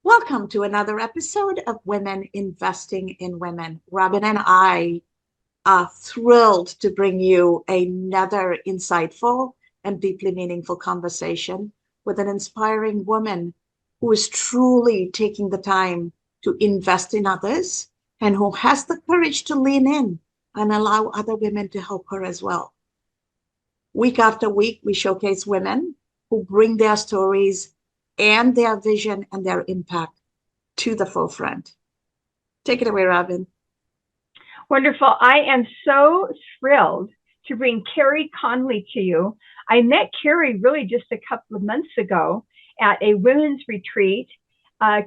Welcome to another episode of Women Investing in Women. Robin and I are thrilled to bring you another insightful and deeply meaningful conversation with an inspiring woman who is truly taking the time to invest in others and who has the courage to lean in and allow other women to help her as well. Week after week, we showcase women who bring their stories and their vision and their impact to the forefront. Take it away, Robin. Wonderful. I am so thrilled to bring Carey Conley to you. I met Carey really just a couple of months ago at a women's retreat.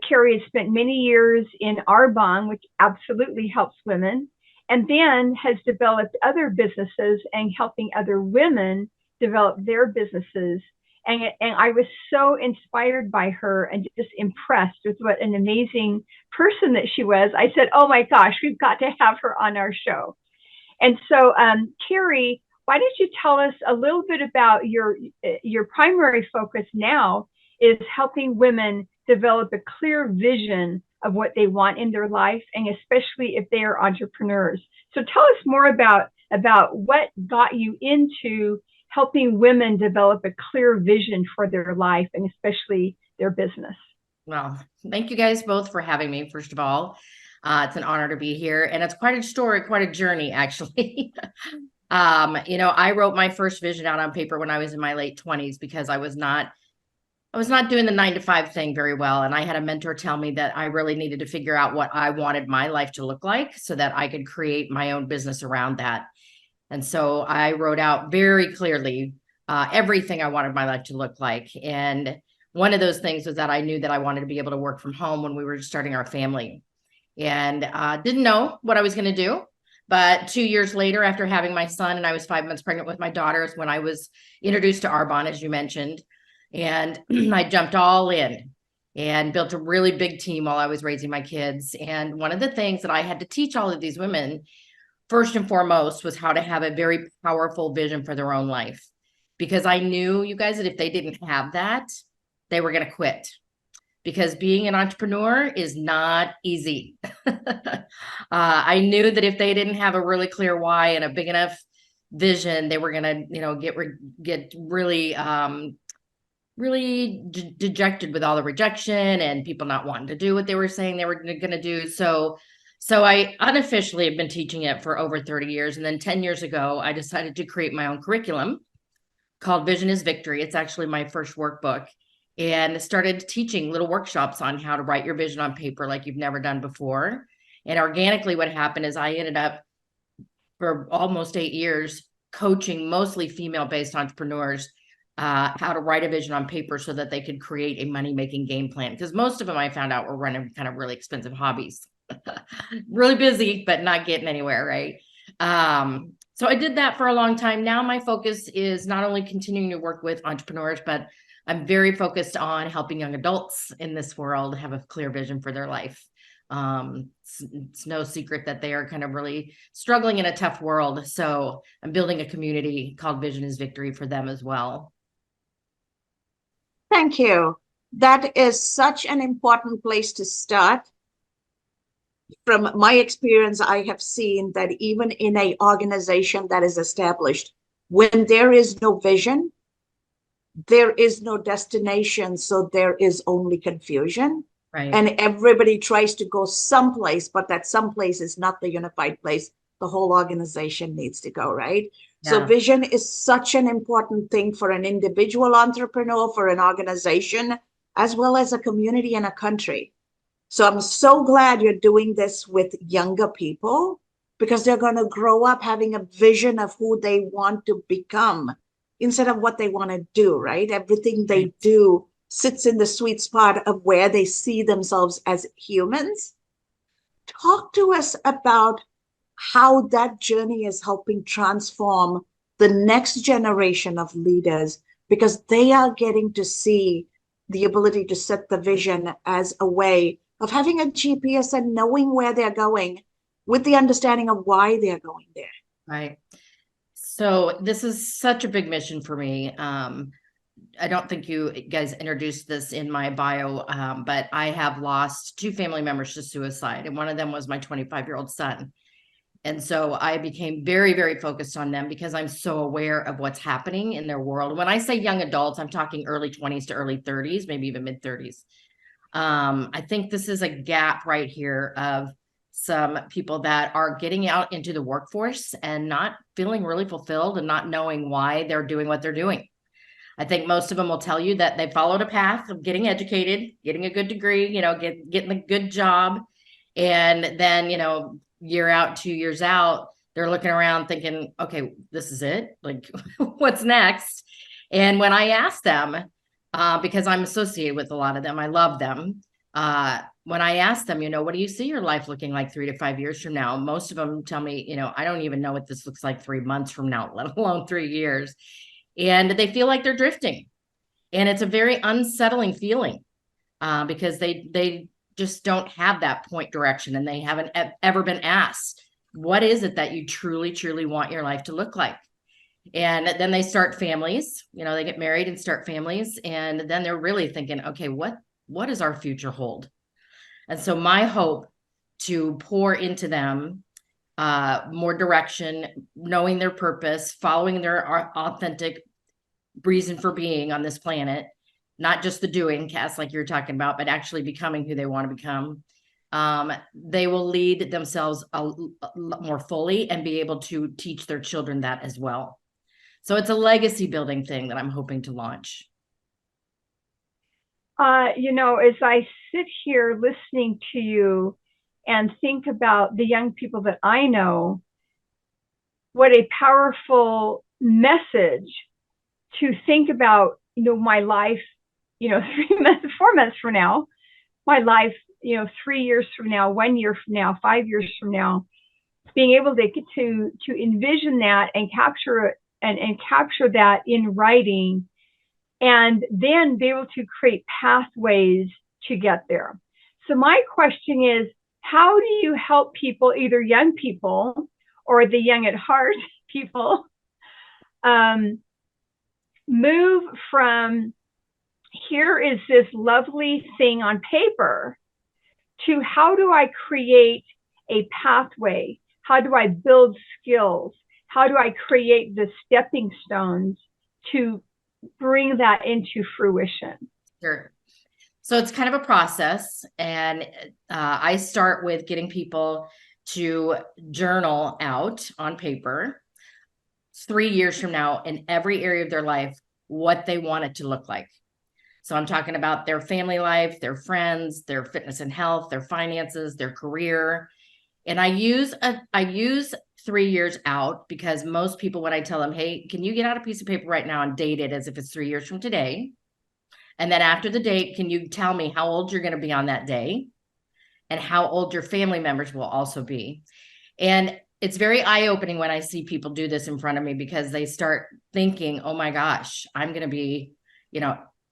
Carey has spent many years in Arbonne, which absolutely helps women, and then has developed other businesses and helping other women develop their businesses. And I was so inspired by her and just impressed with what an amazing person that she was. I said, oh my gosh, we've got to have her on our show. And so, Carey, why don't you tell us a little bit about your primary focus now is helping women develop a clear vision of what they want in their life, and especially if they are entrepreneurs. So tell us more about what got you into helping women develop a clear vision for their life and especially their business. Well, thank you guys both for having me, first of all. It's an honor to be here. And it's quite a story, quite a journey, actually. I wrote my first vision out on paper when I was in my late 20s because I was not doing the 9-to-5 thing very well. And I had a mentor tell me that I really needed to figure out what I wanted my life to look like so that I could create my own business around that. And so I wrote out very clearly everything I wanted my life to look like. And one of those things was that I knew that I wanted to be able to work from home when we were starting our family, and didn't know what I was going to do. But 2 years later, after having my son, and I was 5 months pregnant with my daughters when I was introduced to Arbonne, as you mentioned, and I jumped all in and built a really big team while I was raising my kids. And one of the things that I had to teach all of these women, first and foremost, was how to have a very powerful vision for their own life. Because I knew, you guys, that if they didn't have that, they were going to quit. Because being an entrepreneur is not easy. I knew that if they didn't have a really clear why and a big enough vision, they were going to, get really, really dejected with all the rejection and people not wanting to do what they were saying they were going to do. So I unofficially have been teaching it for over 30 years. And then 10 years ago, I decided to create my own curriculum called Vision is Victory. It's actually my first workbook, and started teaching little workshops on how to write your vision on paper like you've never done before. And organically, what happened is I ended up for almost 8 years coaching mostly female-based entrepreneurs how to write a vision on paper so that they could create a money-making game plan. Because most of them, I found out, were running kind of really expensive hobbies. Really busy, but not getting anywhere, right? So I did that for a long time. Now my focus is not only continuing to work with entrepreneurs, but I'm very focused on helping young adults in this world have a clear vision for their life. It's no secret that they are kind of really struggling in a tough world. So I'm building a community called Vision is Victory for them as well. Thank you. That is such an important place to start. From my experience, I have seen that even in an organization that is established, when there is no vision, there is no destination, so there is only confusion. Right. And everybody tries to go someplace, but that someplace is not the unified place the whole organization needs to go, right? Yeah. So vision is such an important thing for an individual entrepreneur, for an organization, as well as a community and a country. So I'm so glad you're doing this with younger people, because they're going to grow up having a vision of who they want to become instead of what they want to do, right? Everything they do sits in the sweet spot of where they see themselves as humans. Talk to us about how that journey is helping transform the next generation of leaders, because they are getting to see the ability to set the vision as a way of having a GPS and knowing where they're going with the understanding of why they're going there. Right. So this is such a big mission for me. I don't think you guys introduced this in my bio, but I have lost 2 family members to suicide, and one of them was my 25-year-old son. And so I became very, very focused on them because I'm so aware of what's happening in their world. When I say young adults, I'm talking early 20s to early 30s, maybe even mid 30s. I think this is a gap right here of some people that are getting out into the workforce and not feeling really fulfilled and not knowing why they're doing what they're doing. I think most of them will tell you that they followed a path of getting educated, getting a good degree, getting a good job. And then, year out, 2 years out, they're looking around thinking, okay, this is it. Like, what's next? And when I ask them, because I'm associated with a lot of them, I love them. When I ask them, what do you see your life looking like 3 to 5 years from now? Most of them tell me, I don't even know what this looks like 3 months from now, let alone 3 years. And they feel like they're drifting. And it's a very unsettling feeling because they just don't have that point direction, and they haven't ever been asked, what is it that you truly, truly want your life to look like? And then they start families, they get married and start families. And then they're really thinking, okay, what does our future hold? And so my hope to pour into them more direction, knowing their purpose, following their authentic reason for being on this planet, not just the doing, Cass, like you're talking about, but actually becoming who they want to become. They will lead themselves a lot more fully and be able to teach their children that as well. So it's a legacy building thing that I'm hoping to launch. As I sit here listening to you and think about the young people that I know, what a powerful message to think about, my life, 3 months, 4 months from now, my life, 3 years from now, 1 year from now, 5 years from now, being able to envision that and capture it and capture that in writing, and then be able to create pathways to get there. So my question is, how do you help people, either young people or the young at heart people, move from here is this lovely thing on paper to how do I create a pathway? How do I build skills? How do I create the stepping stones to bring that into fruition? Sure. So it's kind of a process. And I start with getting people to journal out on paper 3 years from now in every area of their life, what they want it to look like. So I'm talking about their family life, their friends, their fitness and health, their finances, their career. And I use 3 years out because most people, when I tell them, hey, can you get out a piece of paper right now and date it as if it's 3 years from today? And then after the date, can you tell me how old you're going to be on that day and how old your family members will also be? And it's very eye-opening when I see people do this in front of me because they start thinking, oh my gosh, I'm going to be,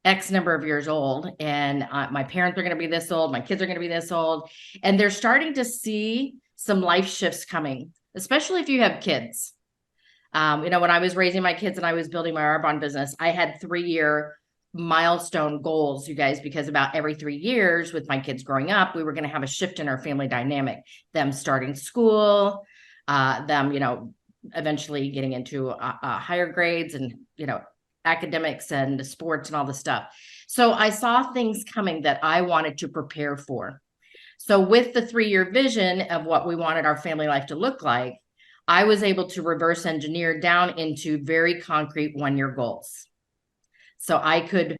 X number of years old, and my parents are going to be this old, my kids are going to be this old. And they're starting to see some life shifts coming, especially if you have kids. When I was raising my kids and I was building my Arbonne business, I had 3-year milestone goals, you guys, because about every 3 years with my kids growing up, we were going to have a shift in our family dynamic, them starting school, them, eventually getting into higher grades and, academics and sports and all the stuff. So I saw things coming that I wanted to prepare for. So with the 3-year vision of what we wanted our family life to look like, I was able to reverse engineer down into very concrete 1-year goals. So I could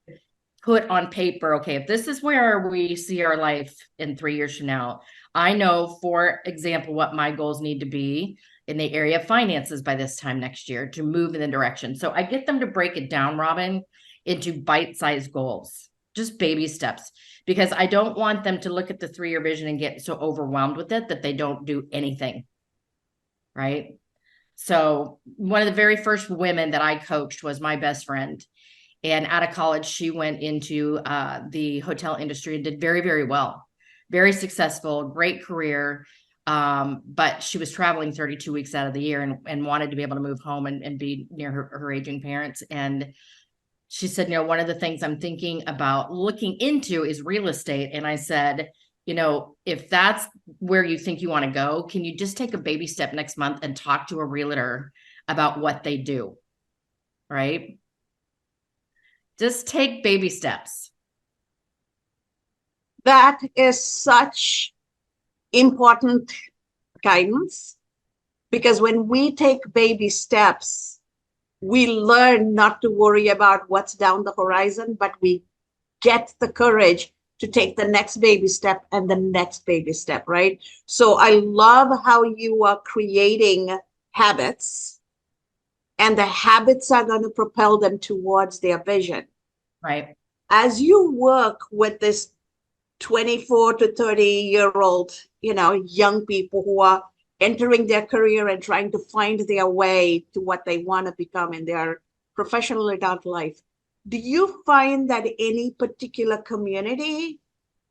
put on paper, okay, if this is where we see our life in 3 years from now, I know, for example, what my goals need to be in the area of finances by this time next year to move in the direction. So I get them to break it down, Robin, into bite-sized goals, just baby steps, because I don't want them to look at the 3-year vision and get so overwhelmed with it that they don't do anything, right? So one of the very first women that I coached was my best friend. And out of college, she went into the hotel industry and did very, very well, very successful, great career. But she was traveling 32 weeks out of the year and wanted to be able to move home and be near her aging parents. And she said, one of the things I'm thinking about looking into is real estate. And I said, if that's where you think you want to go, can you just take a baby step next month and talk to a realtor about what they do? Right? Just take baby steps. That is such important guidance, because when we take baby steps, we learn not to worry about what's down the horizon, but we get the courage to take the next baby step and the next baby step, right? So I love how you are creating habits, and the habits are going to propel them towards their vision. Right. As you work with this 24 to 30-year-old, young people who are entering their career and trying to find their way to what they want to become in their professional adult life, do you find that any particular community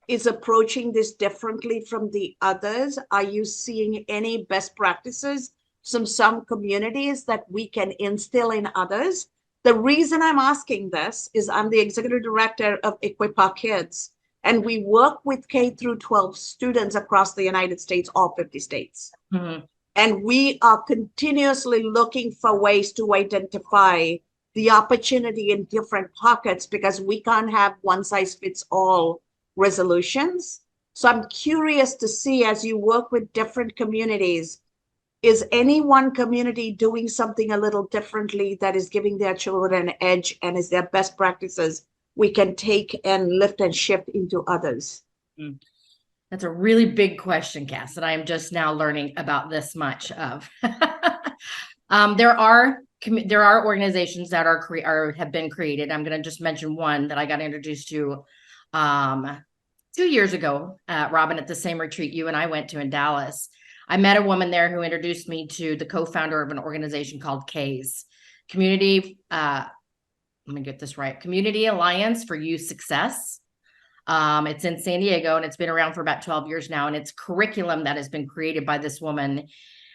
is approaching this differently from the others? Are you seeing any best practices from some communities that we can instill in others? The reason I'm asking this is I'm the executive director of Equip Our Kids, and we work with K through 12 students across the United States, all 50 states. Mm-hmm. And we are continuously looking for ways to identify the opportunity in different pockets, because we can't have one size fits all resolutions. So I'm curious to see, as you work with different communities, is any one community doing something a little differently that is giving their children an edge, and is there best practices we can take and lift and shift into others? That's a really big question, Cass, that I am just now learning about this much of. There are organizations that have been created. I'm going to just mention one that I got introduced to 2 years ago, Robin, at the same retreat you and I went to in Dallas. I met a woman there who introduced me to the co-founder of an organization called CAYS, Community. Let me get this right. Community Alliance for Youth Success. It's in San Diego, and it's been around for about 12 years now. And it's curriculum that has been created by this woman.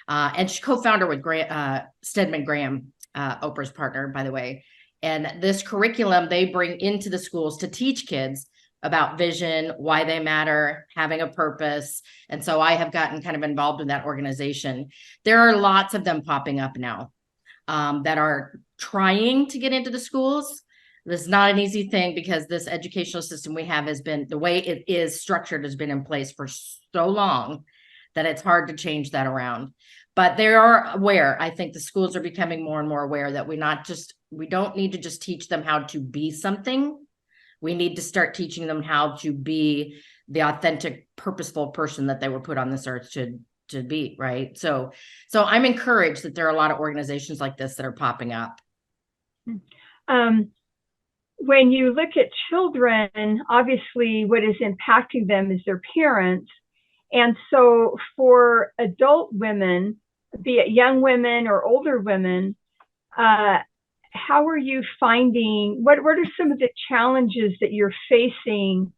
And she co-founder with Stedman Graham, Oprah's partner, by the way. And this curriculum they bring into the schools to teach kids about vision, why they matter, having a purpose. And so I have gotten kind of involved in that organization. There are lots of them popping up now that are trying to get into the schools. This is not an easy thing, because this educational system we have has been, the way it is structured, has been in place for so long that it's hard to change that around. But they are aware. I think the schools are becoming more and more aware that we don't need to just teach them how to be something. We need to start teaching them how to be the authentic, purposeful person that they were put on this earth to be, right? So I'm encouraged that there are a lot of organizations like this that are popping up. When you look at children, obviously what is impacting them is their parents. And so for adult women, be it young women or older women, how are you finding, what are some of the challenges that you're facing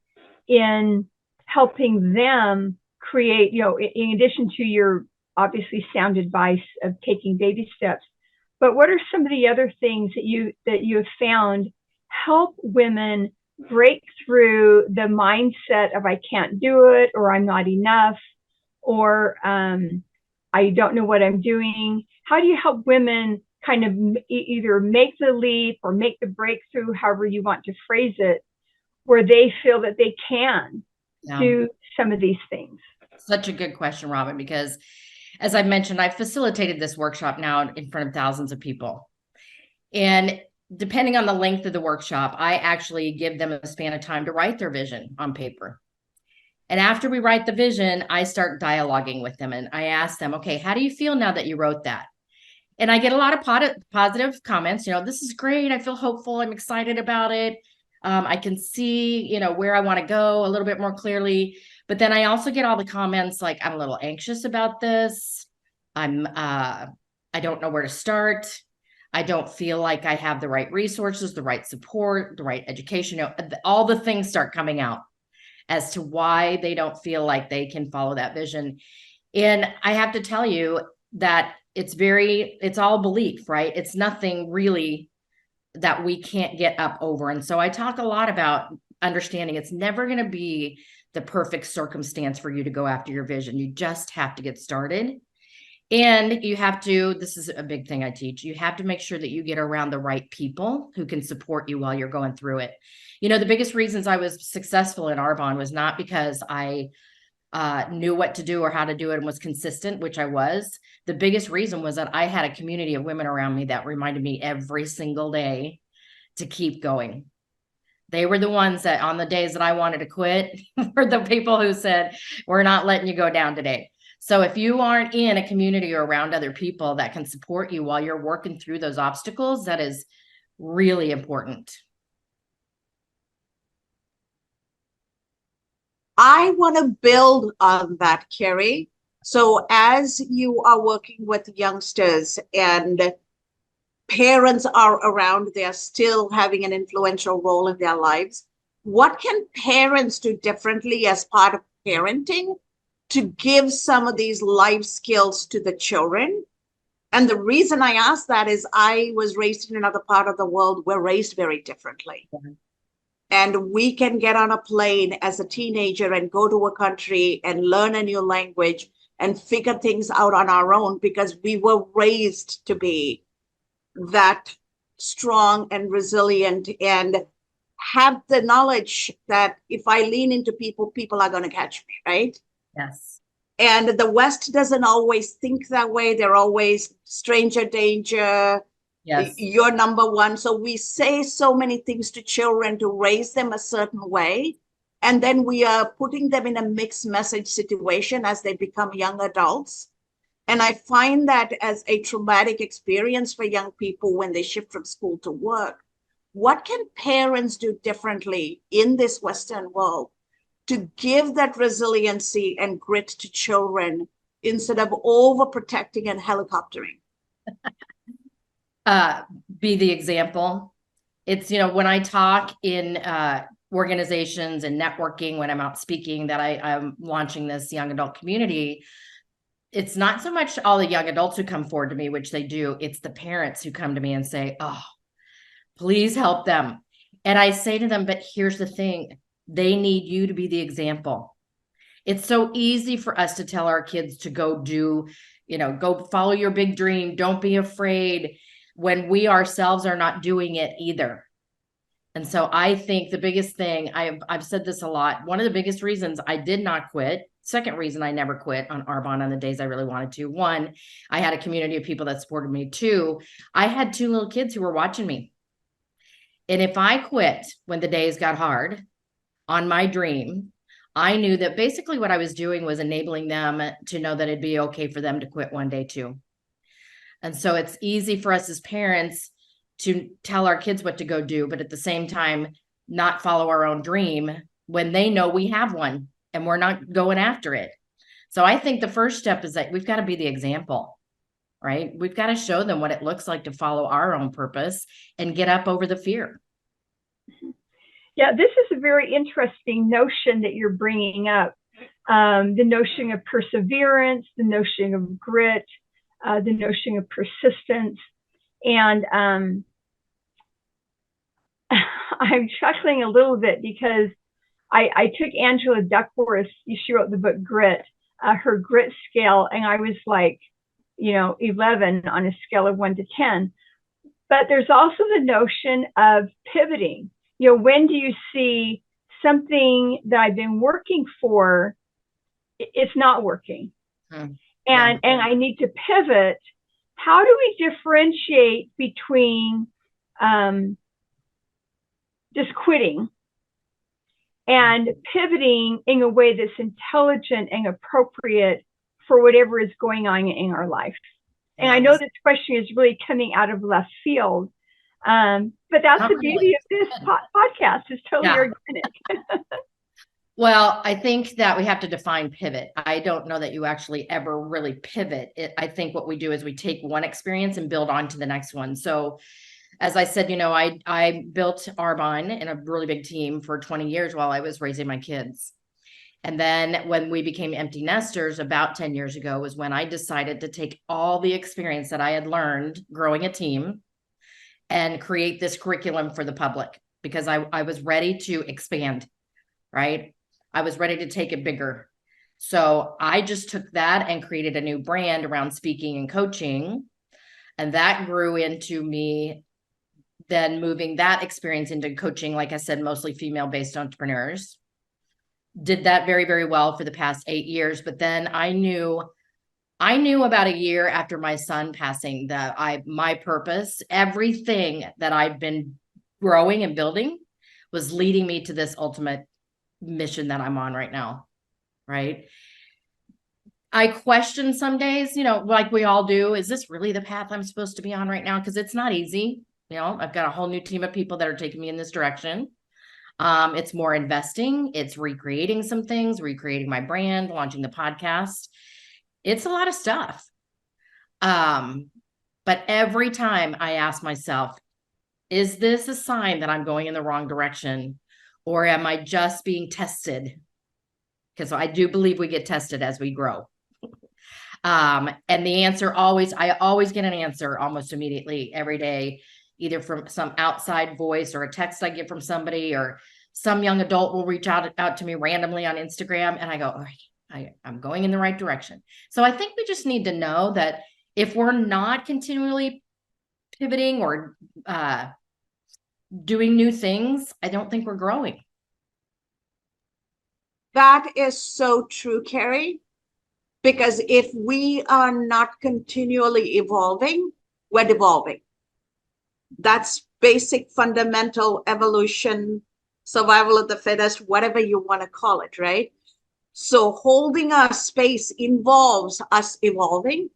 in helping them create, in addition to your obviously sound advice of taking baby steps, but what are some of the other things that you have found help women break through the mindset of I can't do it, or I'm not enough, or I don't know what I'm doing? How do you help women kind of either make the leap or make the breakthrough, however you want to phrase it, where they feel that they can do some of these things? Such a good question, Robin, because as I mentioned, I've facilitated this workshop now in front of thousands of people. And depending on the length of the workshop, I actually give them a span of time to write their vision on paper. And after we write the vision, I start dialoguing with them, and I ask them, okay, how do you feel now that you wrote that? And I get a lot of positive comments. This is great. I feel hopeful. I'm excited about it. I can see, where I want to go a little bit more clearly. But then I also get all the comments like, I'm a little anxious about this. I don't know where to start. I don't feel like I have the right resources, the right support, the right education. You know, all the things start coming out as to why they don't feel like they can follow that vision. And I have to tell you that it's all belief, right? It's nothing really that we can't get up over. And so I talk a lot about understanding it's never going to be the perfect circumstance for you to go after your vision. You just have to get started. And you have to, this is a big thing I teach, you have to make sure that you get around the right people who can support you while you're going through it. You know, the biggest reasons I was successful in Arbonne was not because I knew what to do or how to do it and was consistent, which I was. The biggest reason was that I had a community of women around me that reminded me every single day to keep going. They were the ones that on the days that I wanted to quit were the people who said, we're not letting you go down today. So if you aren't in a community or around other people that can support you while you're working through those obstacles, that is really important. I want to build on that, Carey. So as you are working with youngsters and parents are around, they're still having an influential role in their lives. What can parents do differently as part of parenting to give some of these life skills to the children? And the reason I ask that is I was raised in another part of the world. We're raised very differently. Mm-hmm. And we can get on a plane as a teenager and go to a country and learn a new language and figure things out on our own because we were raised to be that strong and resilient and have the knowledge that if I lean into people, people are going to catch me, right? Yes. And the West doesn't always think that way. They're always stranger danger. Yes. You're number one. So we say so many things to children to raise them a certain way. And then we are putting them in a mixed message situation as they become young adults. And I find that as a traumatic experience for young people when they shift from school to work. What can parents do differently in this Western world to give that resiliency and grit to children instead of overprotecting and helicoptering? Be the example. It's, you know, when I talk in organizations and networking, when I'm out speaking, that I'm launching this young adult community, it's not so much all the young adults who come forward to me, which they do. It's the parents who come to me and say, oh, please help them. And I say to them, but here's the thing. They need you to be the example. It's so easy for us to tell our kids to go do, you know, go follow your big dream. Don't be afraid when we ourselves are not doing it either. And so I think the biggest thing, I've said this a lot. One of the biggest reasons I did not quit, second reason I never quit on Arbonne on the days I really wanted to. One, I had a community of people that supported me. Two, I had 2 little kids who were watching me. And if I quit when the days got hard on my dream, I knew that basically what I was doing was enabling them to know that it'd be okay for them to quit one day too. And so it's easy for us as parents to tell our kids what to go do, but at the same time, not follow our own dream when they know we have one and we're not going after it. So I think the first step is that we've got to be the example, right? We've got to show them what it looks like to follow our own purpose and get up over the fear. Yeah, this is a very interesting notion that you're bringing up. The notion of perseverance, the notion of grit, the notion of persistence. And I'm chuckling a little bit because I took Angela Duckworth, she wrote the book Grit, her grit scale, and I was like, 11 on a scale of 1 to 10. But there's also the notion of pivoting. When do you see something that I've been working for, it's not working? And I need to pivot. How do we differentiate between just quitting and pivoting in a way that's intelligent and appropriate for whatever is going on in our life? And I know this question is really coming out of left field, but that's the beauty of this podcast. It's totally organic. Well, I think that we have to define pivot. I don't know that you actually ever really pivot. I think what we do is we take one experience and build on to the next one. So as I said, I built Arbonne in a really big team for 20 years while I was raising my kids. And then when we became empty nesters about 10 years ago was when I decided to take all the experience that I had learned growing a team and create this curriculum for the public because I was ready to expand, right? I was ready to take it bigger. So I just took that and created a new brand around speaking and coaching. And that grew into me then moving that experience into coaching, like I said, mostly female-based entrepreneurs. Did that very, very well for the past 8 years. But then I knew about a year after my son passing that my purpose, everything that I've been growing and building was leading me to this ultimate mission that I'm on right now. Right. I question some days, like we all do, is this really the path I'm supposed to be on right now? Because it's not easy. I've got a whole new team of people that are taking me in this direction. It's more investing. It's recreating some things, recreating my brand, launching the podcast. It's a lot of stuff. But every time I ask myself, is this a sign that I'm going in the wrong direction? Or am I just being tested? Because I do believe we get tested as we grow. And the answer I always get an answer almost immediately every day, either from some outside voice or a text I get from somebody, or some young adult will reach out to me randomly on Instagram. And I go, all right, I'm going in the right direction. So I think we just need to know that if we're not continually pivoting or doing new things, I don't think we're growing. That is so true, Carey. Because if we are not continually evolving, we're devolving. That's basic fundamental evolution, survival of the fittest, whatever you want to call it, right? So holding our space involves us evolving.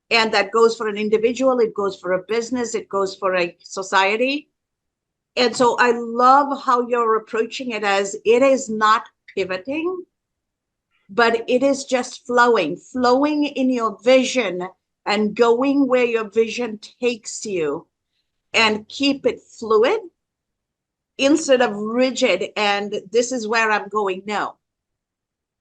And that goes for an individual, it goes for a business, it goes for a society. And so I love how you're approaching it as it is not pivoting, but it is just flowing in your vision and going where your vision takes you, and keep it fluid instead of rigid. And this is where I'm going. No,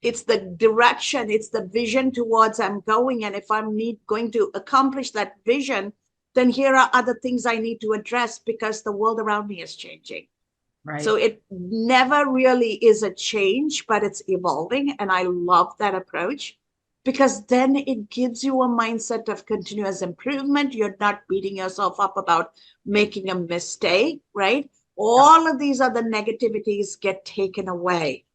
it's the direction, it's the vision towards I'm going. And if I'm going to accomplish that vision, then here are other things I need to address because the world around me is changing. Right. So it never really is a change, but it's evolving. And I love that approach because then it gives you a mindset of continuous improvement. You're not beating yourself up about making a mistake, right? All of these other negativities get taken away.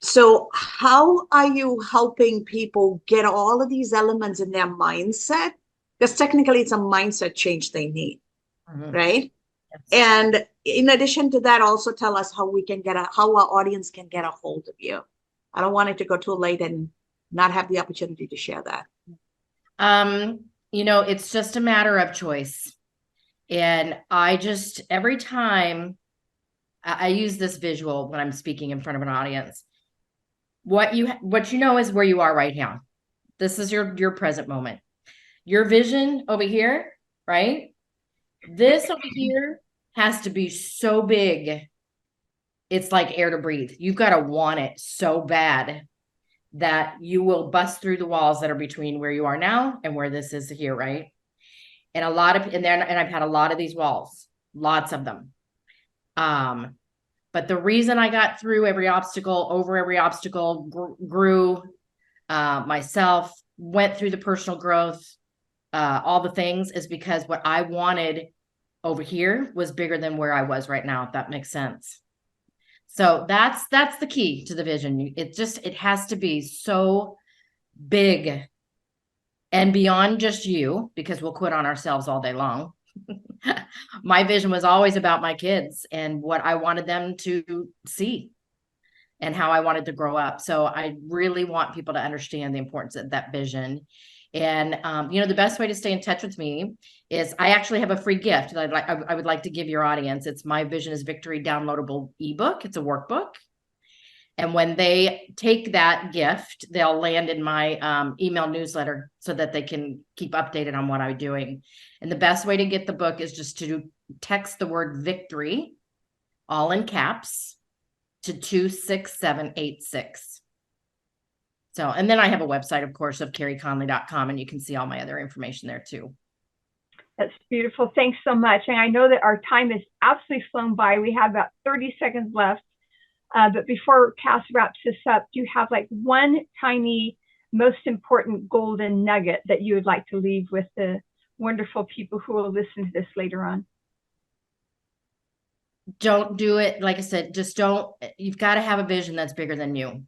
So how are you helping people get all of these elements in their mindset? Because technically it's a mindset change they need, right? Yes. And in addition to that, also tell us how our audience can get a hold of you. I don't want it to go too late and not have the opportunity to share that. It's just a matter of choice. And every time I use this visual when I'm speaking in front of an audience, what you know is where you are right now. This is your present moment. Your vision over here, right? This over here has to be so big. It's like air to breathe. You've got to want it so bad that you will bust through the walls that are between where you are now and where this is here, right? And I've had a lot of these walls, lots of them. But the reason I got through every obstacle, over every obstacle, grew myself, went through the personal growth, all the things, is because what I wanted over here was bigger than where I was right now, if that makes sense. So that's the key to the vision. It has to be so big and beyond just you, because we'll quit on ourselves all day long. My vision was always about my kids and what I wanted them to see and how I wanted to grow up. So I really want people to understand the importance of that vision. And the best way to stay in touch with me is I actually have a free gift that I would like to give your audience. It's My Vision is Victory downloadable ebook. It's a workbook. And when they take that gift, they'll land in my email newsletter so that they can keep updated on what I'm doing. And the best way to get the book is just to text the word victory, all in caps, to 26786. So, and then I have a website, of course, of careyconley.com, and you can see all my other information there too. That's beautiful. Thanks so much. And I know that our time is absolutely flown by. We have about 30 seconds left. But before Cass wraps this up, do you have like one tiny, most important golden nugget that you would like to leave with the wonderful people who will listen to this later on? Don't do it. Like I said, just don't. You've got to have a vision that's bigger than you.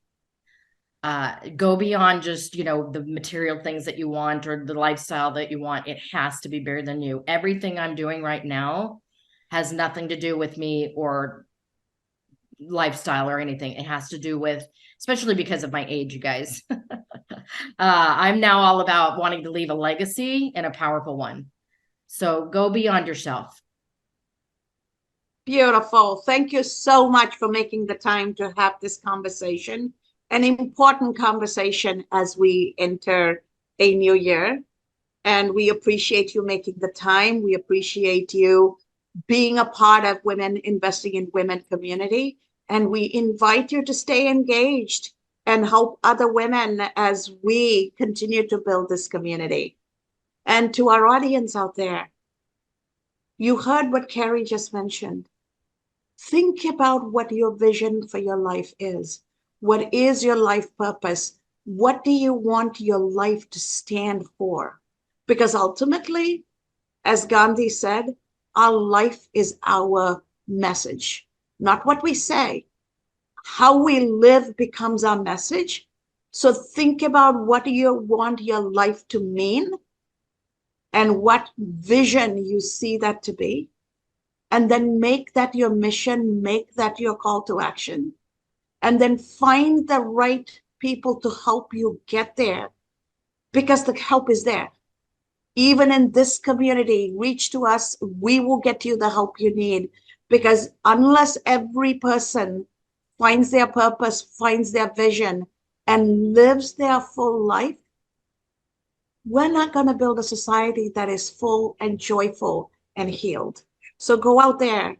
Go beyond just, the material things that you want or the lifestyle that you want. It has to be bigger than you. Everything I'm doing right now has nothing to do with me or lifestyle or anything. It has to do with, especially because of my age, you guys. I'm now all about wanting to leave a legacy and a powerful one. So go beyond yourself. Beautiful. Thank you so much for making the time to have this conversation. An important conversation as we enter a new year. And we appreciate you making the time. We appreciate you being a part of Women Investing in Women community. And we invite you to stay engaged and help other women as we continue to build this community. And to our audience out there, you heard what Carey just mentioned. Think about what your vision for your life is. What is your life purpose? What do you want your life to stand for? Because ultimately, as Gandhi said, our life is our message, not what we say. How we live becomes our message. So think about what you want your life to mean and what vision you see that to be. And then make that your mission, make that your call to action. And then find the right people to help you get there, because the help is there. Even in this community, reach to us. We will get you the help you need, because unless every person finds their purpose, finds their vision, and lives their full life, we're not going to build a society that is full and joyful and healed. So go out there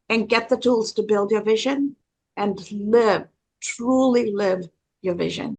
and get the tools to build your vision and live, truly live your vision.